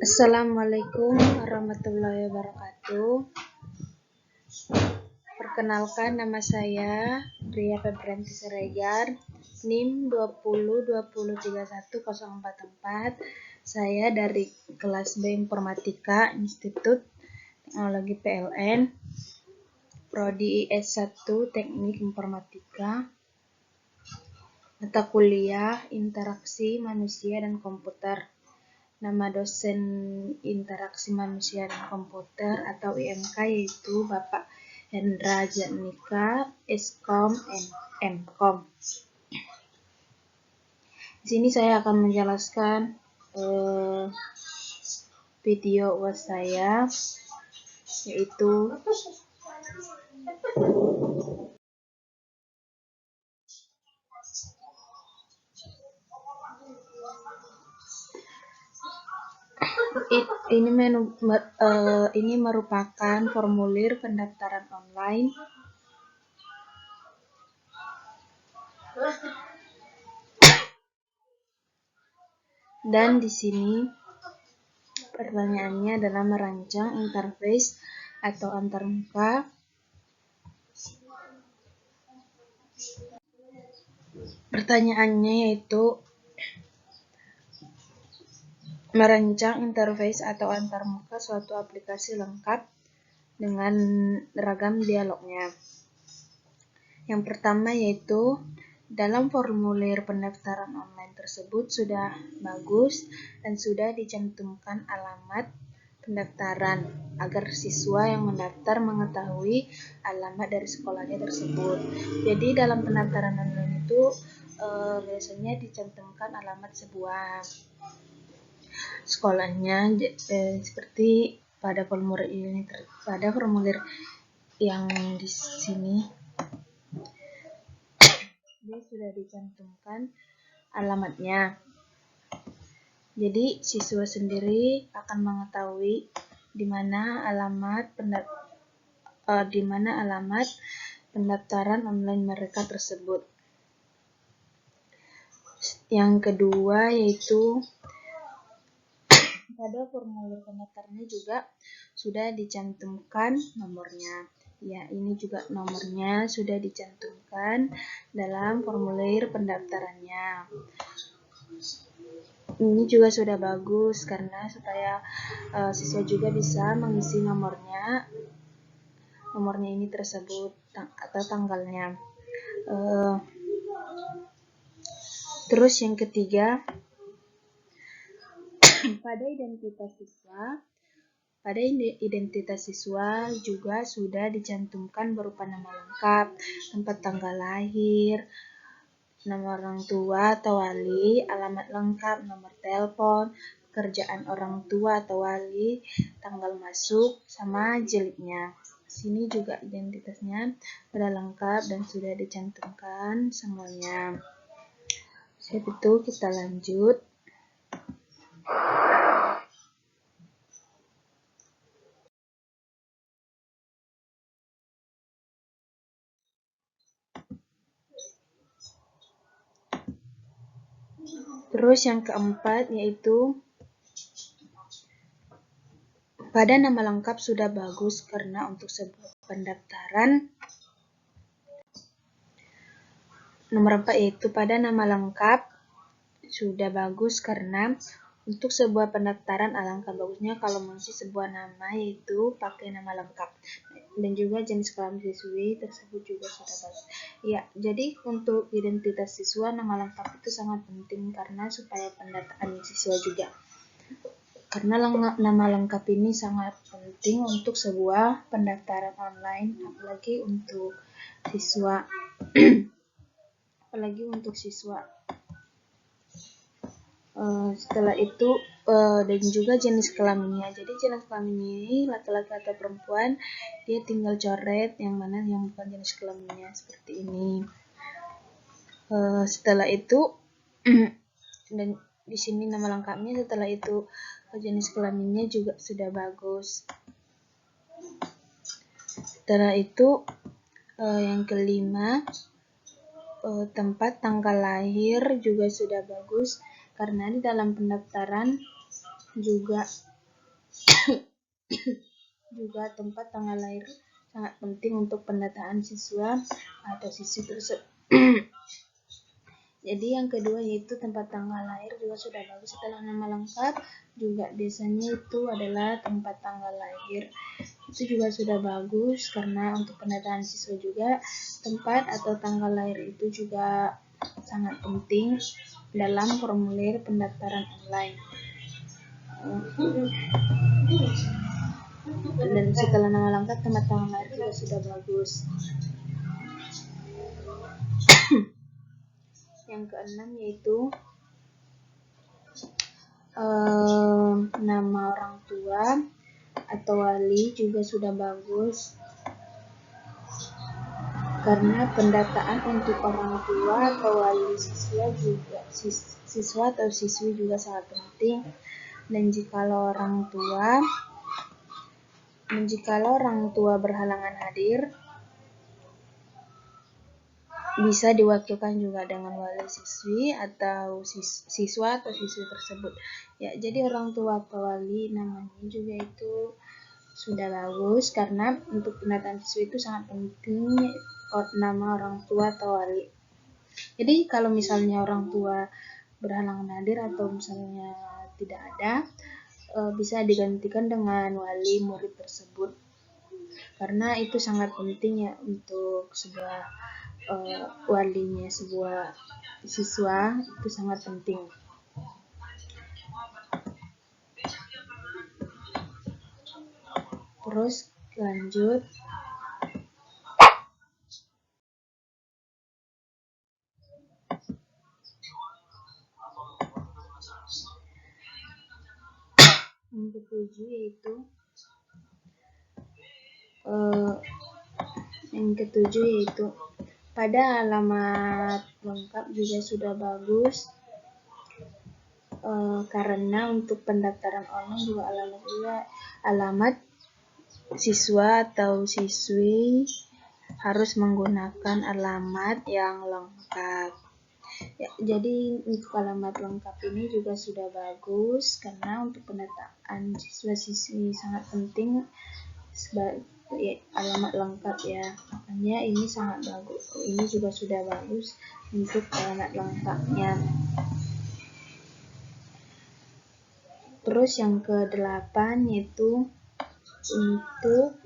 Assalamualaikum warahmatullahi wabarakatuh. Perkenalkan, nama saya Ria Febranti Siregar, NIM 2020310444. Saya dari kelas B Informatika Institut Teknologi PLN, Prodi S1 Teknik Informatika, mata kuliah Interaksi Manusia dan Komputer. Nama dosen Interaksi Manusia dan Komputer atau IMK yaitu Bapak Hendra Jatnika, Eskom, Mkom. Di sini saya akan menjelaskan video UAS saya, yaitu ini merupakan formulir pendaftaran online dan di sini pertanyaannya adalah merancang interface atau antarmuka. Pertanyaannya yaitu merancang interface atau antarmuka suatu aplikasi lengkap dengan ragam dialognya. Yang pertama yaitu dalam formulir pendaftaran online tersebut sudah bagus dan sudah dicantumkan alamat pendaftaran agar siswa yang mendaftar mengetahui alamat dari sekolahnya tersebut. Jadi dalam pendaftaran online itu biasanya dicantumkan alamat sebuah sekolahnya seperti pada formulir yang di sini dia sudah dicantumkan alamatnya. Jadi siswa sendiri akan mengetahui di mana alamat pendaftaran online mereka tersebut. Yang kedua yaitu pada formulir pendaftarannya juga sudah dicantumkan nomornya. Ya, ini juga nomornya sudah dicantumkan dalam formulir pendaftarannya. Ini juga sudah bagus karena supaya siswa juga bisa mengisi nomornya ini tersebut atau tanggalnya. Terus yang ketiga, pada identitas siswa juga sudah dicantumkan berupa nama lengkap, tempat tanggal lahir, nama orang tua atau wali, alamat lengkap, nomor telepon, pekerjaan orang tua atau wali, tanggal masuk, sama jilidnya. Sini juga identitasnya sudah lengkap dan sudah dicantumkan semuanya. Setelah itu kita lanjut. Terus yang keempat yaitu pada nama lengkap sudah bagus karena untuk sebuah pendaftaran. Nomor 4 yaitu pada nama lengkap sudah bagus karena untuk sebuah pendaftaran alangkah bagusnya kalau mengisi sebuah nama yaitu pakai nama lengkap. Dan juga jenis kelamin siswi tersebut juga sudah bagus. Ya, jadi untuk identitas siswa nama lengkap itu sangat penting karena supaya pendataan siswa juga. Karena nama lengkap ini sangat penting untuk sebuah pendaftaran online, apalagi untuk siswa. Setelah itu dan juga jenis kelaminnya. Jadi jenis kelamin ini laki-laki atau perempuan, dia tinggal coret yang mana yang bukan jenis kelaminnya seperti ini. Setelah itu dan di sini nama lengkapnya, setelah itu jenis kelaminnya juga sudah bagus. Setelah itu yang kelima, tempat tanggal lahir juga sudah bagus karena di dalam pendaftaran juga Juga tempat tanggal lahir sangat penting untuk pendataan siswa atau siswi tersebut. Jadi yang kedua yaitu tempat tanggal lahir juga sudah bagus. Setelah nama lengkap juga biasanya itu adalah tempat tanggal lahir. Itu juga sudah bagus karena untuk pendataan siswa juga tempat atau tanggal lahir itu juga sangat penting dalam formulir pendaftaran online. Dan setelah nama lengkap tempat tanggal lahir juga sudah bagus. Yang keenam yaitu nama orang tua atau wali juga sudah bagus karena pendataan untuk orang tua atau wali siswa atau siswi juga sangat penting. Dan jikalau orang tua berhalangan hadir, bisa diwakilkan juga dengan wali siswi atau siswa atau siswi tersebut. Ya, jadi orang tua atau wali namanya juga itu sudah bagus karena untuk pendataan siswi itu sangat penting nama orang tua atau wali. Jadi kalau misalnya orang tua berhalangan hadir atau misalnya tidak ada, bisa digantikan dengan wali murid tersebut. Karena itu sangat penting ya untuk sebuah walinya sebuah siswa itu sangat penting. Terus lanjut yang ketujuh yaitu pada alamat lengkap juga sudah bagus karena untuk pendaftaran online juga alamat siswa atau siswi harus menggunakan alamat yang lengkap. Ya, jadi untuk alamat lengkap ini juga sudah bagus karena untuk pendataan siswa-siswi sangat penting sebagai alamat lengkap ya. Makanya ini sangat bagus. Ini juga sudah bagus untuk alamat lengkapnya. Terus yang ke-8 yaitu untuk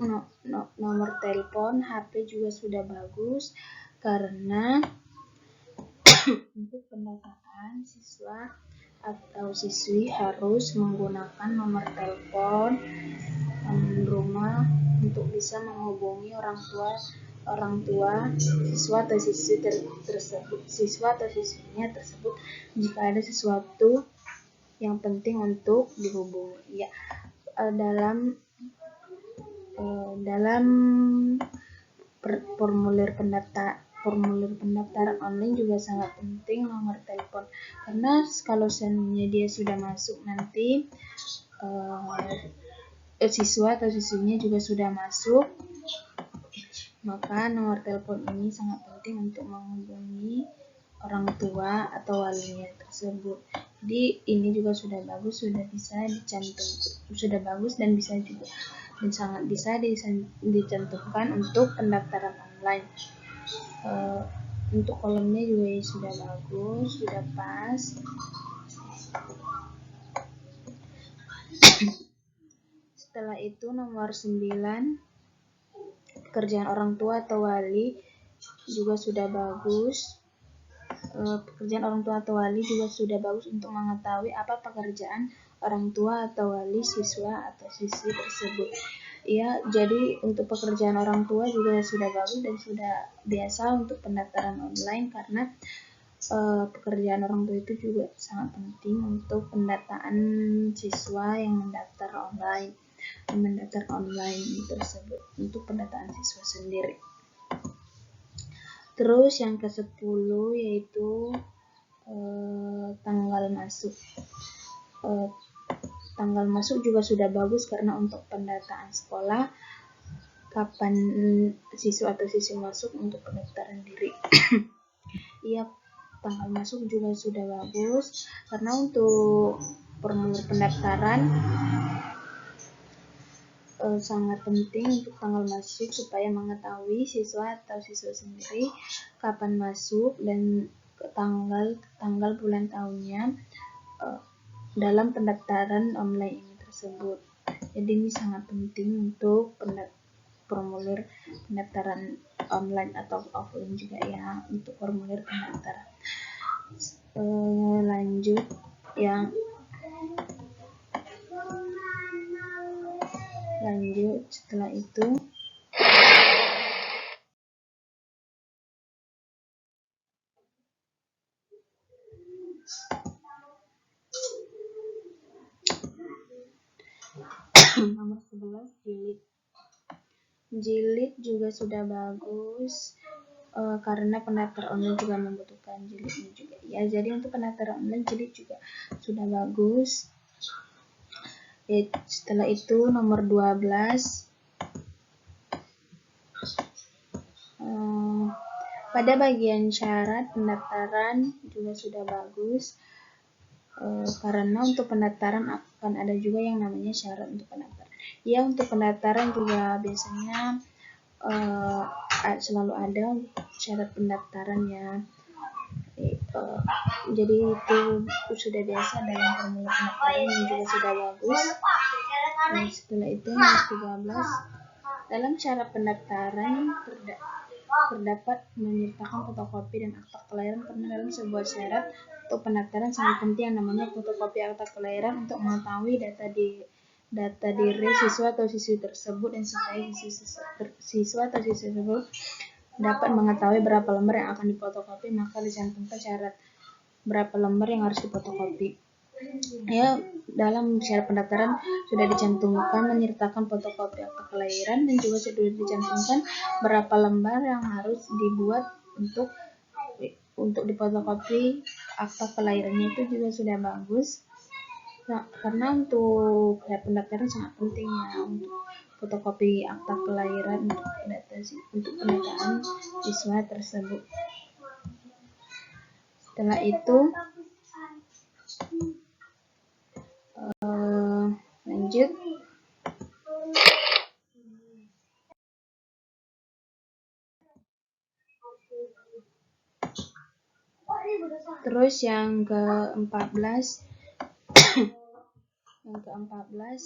nomor telepon HP juga sudah bagus karena untuk pendataan siswa atau siswi harus menggunakan nomor telepon rumah untuk bisa menghubungi orang tua siswa atau siswinya tersebut jika ada sesuatu yang penting untuk dihubungi. Ya, dalam formulir pendaftaran online juga sangat penting nomor telepon karena kalau seandainya dia sudah masuk nanti siswa atau siswinya juga sudah masuk, maka nomor telepon ini sangat penting untuk menghubungi orang tua atau walinya tersebut. Jadi ini juga sudah bagus, sudah bisa sudah bagus dan bisa juga dan sangat bisa dicantumkan untuk pendaftaran online. Untuk kolomnya juga sudah bagus, sudah pas. Setelah itu nomor 9, pekerjaan orang tua atau wali juga sudah bagus. Pekerjaan orang tua atau wali juga sudah bagus untuk mengetahui apa pekerjaan orang tua atau wali siswa atau siswi tersebut. Ya, jadi untuk pekerjaan orang tua juga sudah bagus dan sudah biasa untuk pendaftaran online karena pekerjaan orang tua itu juga sangat penting untuk pendataan siswa yang mendaftar online tersebut untuk pendataan siswa sendiri. Terus yang ke-10 yaitu tanggal masuk. Tanggal masuk juga sudah bagus karena untuk pendataan sekolah kapan siswa atau siswi masuk untuk pendaftaran diri. Iya, tanggal masuk juga sudah bagus karena untuk formulir pendaftaran sangat penting untuk tanggal masuk supaya mengetahui siswa atau siswa sendiri kapan masuk dan tanggal bulan tahunnya dalam pendaftaran online ini tersebut. Jadi ini sangat penting untuk formulir pendaftaran online atau offline juga ya, untuk formulir pendaftaran. Lanjut setelah itu nomor 11 jilid juga sudah bagus, karena pendaftar online juga membutuhkan jilidnya juga ya. Jadi untuk pendaftaran online jilid juga sudah bagus. Setelah itu nomor 12, pada bagian syarat pendaftaran juga sudah bagus, karena untuk pendaftaran akan ada juga yang namanya syarat untuk pendaftaran ya. Untuk pendaftaran juga biasanya selalu ada syarat pendaftaran ya. Jadi itu sudah biasa dalam formulir pendaftaran yang juga sudah bagus. Setelah itu nomor 13, dalam syarat pendaftaran terdapat menyertakan fotokopi dan akta kelahiran, karena dalam sebuah syarat untuk pendaftaran sangat penting yang namanya fotokopi akta kelahiran untuk mengetahui data diri siswa atau siswi tersebut, dan supaya siswa atau siswi tersebut dapat mengetahui berapa lembar yang akan difotokopi, maka dicantumkan syarat berapa lembar yang harus difotokopi ya. Dalam syarat pendaftaran sudah dicantumkan menyertakan fotokopi akta kelahiran, dan juga sudah dicantumkan berapa lembar yang harus dibuat untuk difotokopi akta kelahirannya. Itu juga sudah bagus. Nah, karena untuk pendaftaran sangat penting ya, untuk fotokopi akta kelahiran untuk pendataan siswa tersebut. Setelah itu lanjut terus yang ke-14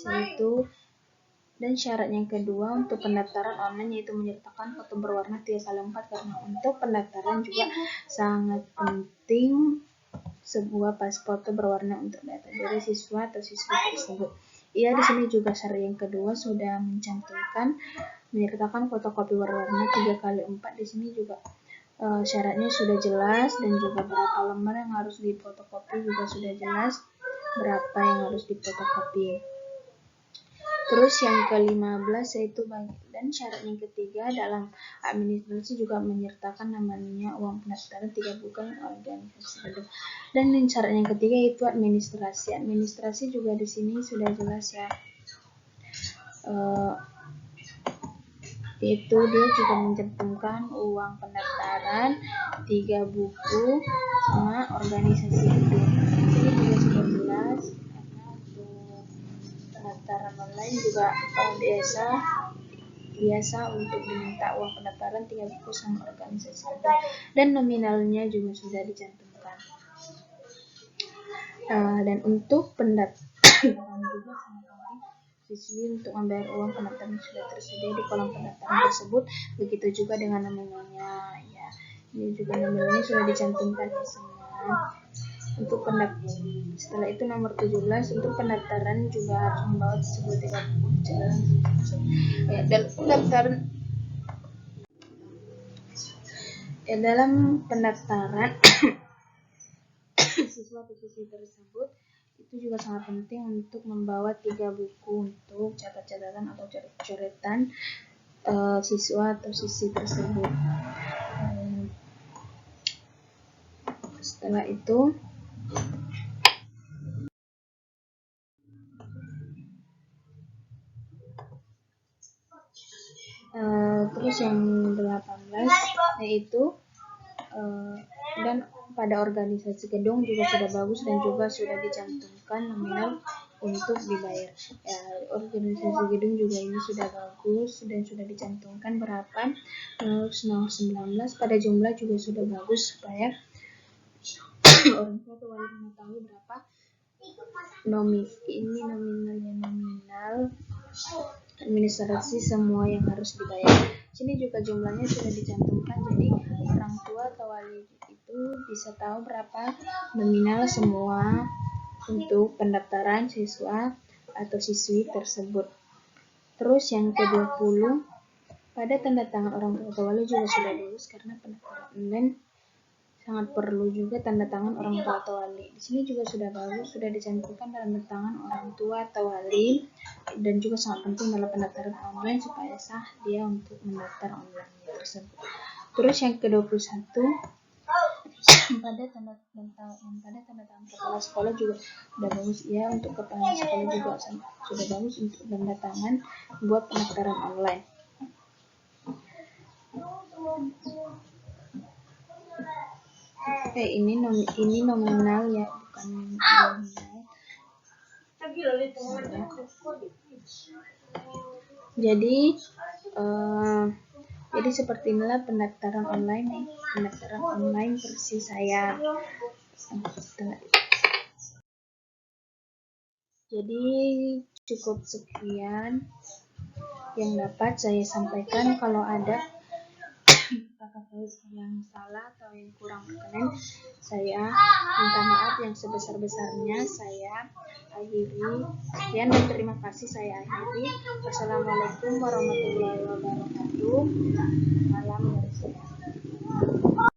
yaitu dan syarat yang kedua untuk pendaftaran online yaitu menyertakan foto berwarna 3x4, karena untuk pendaftaran juga sangat penting sebuah foto berwarna untuk data diri siswa atau siswi tersebut. Ia di sini juga syarat yang kedua sudah mencantumkan menyertakan fotokopi berwarna 3x4. Di sini juga syaratnya sudah jelas, dan juga berapa lembar yang harus difotokopi juga sudah jelas berapa yang harus difotokopi. Terus yang ke-15 yaitu dan syarat yang ketiga dalam administrasi juga menyertakan namanya uang pendaftaran 3 bukan organisasi gedung. Dan syarat yang ketiga yaitu administrasi. Administrasi juga di sini sudah jelas ya. Yaitu dia juga mencantumkan uang pendaftaran 3 buku sama organisasi gedung. Ini juga sudah jelas. Pendaftaran online juga biasa untuk diminta uang pendaftaran 3 buku sama organisasi dan nominalnya juga sudah dicantumkan. Dan untuk pendaftaran juga sangat penting siswi untuk membayar uang pendaftaran sudah tersedia di kolom pendaftaran tersebut. Begitu juga dengan nominalnya ya. Ini juga nominalnya sudah dicantumkan ya semua. Untuk setelah itu nomor 17 untuk pendaftaran juga harus membawa tersebut 3 buku ya. Dalam pendaftaran siswa atau siswi tersebut itu juga sangat penting untuk membawa 3 buku untuk catatan atau coretan siswa atau siswi tersebut. Setelah itu terus yang 18 yaitu dan pada organisasi gedung juga sudah bagus dan juga sudah dicantumkan nominal untuk dibayar. Ya, organisasi gedung juga ini sudah bagus dan sudah dicantumkan berapa nomor 19 pada jumlah juga sudah bagus supaya orang tua atau wali mengetahui berapa nominal administrasi semua yang harus dibayar. Sini juga jumlahnya sudah dicantumkan, jadi orang tua atau wali itu bisa tahu berapa nominal semua untuk pendaftaran siswa atau siswi tersebut. Terus yang ke-20, pada tanda tangan orang tua atau wali juga sudah bagus karena pendaftaran online sangat perlu juga tanda tangan orang tua atau wali. Di sini juga sudah bagus, sudah dicantumkan tanda tangan orang tua atau wali, dan juga sangat penting dalam pendaftaran online supaya sah dia untuk mendaftar online tersebut. Terus yang ke-21, pada tanda tangan kepala sekolah juga sudah bagus ya, untuk kepala sekolah juga sudah bagus untuk tanda tangan buat pendaftaran online. Ini nominal ya, bukan nominal. Jadi seperti inilah pendaftaran online versi saya. Jadi cukup sekian yang dapat saya sampaikan. Kalau ada kata-kata yang salah atau yang kurang berkenan, saya minta maaf yang sebesar-besarnya. Saya akhiri. Sekian dan terima kasih, saya akhiri. Wassalamualaikum warahmatullahi wabarakatuh. Salam dari saya.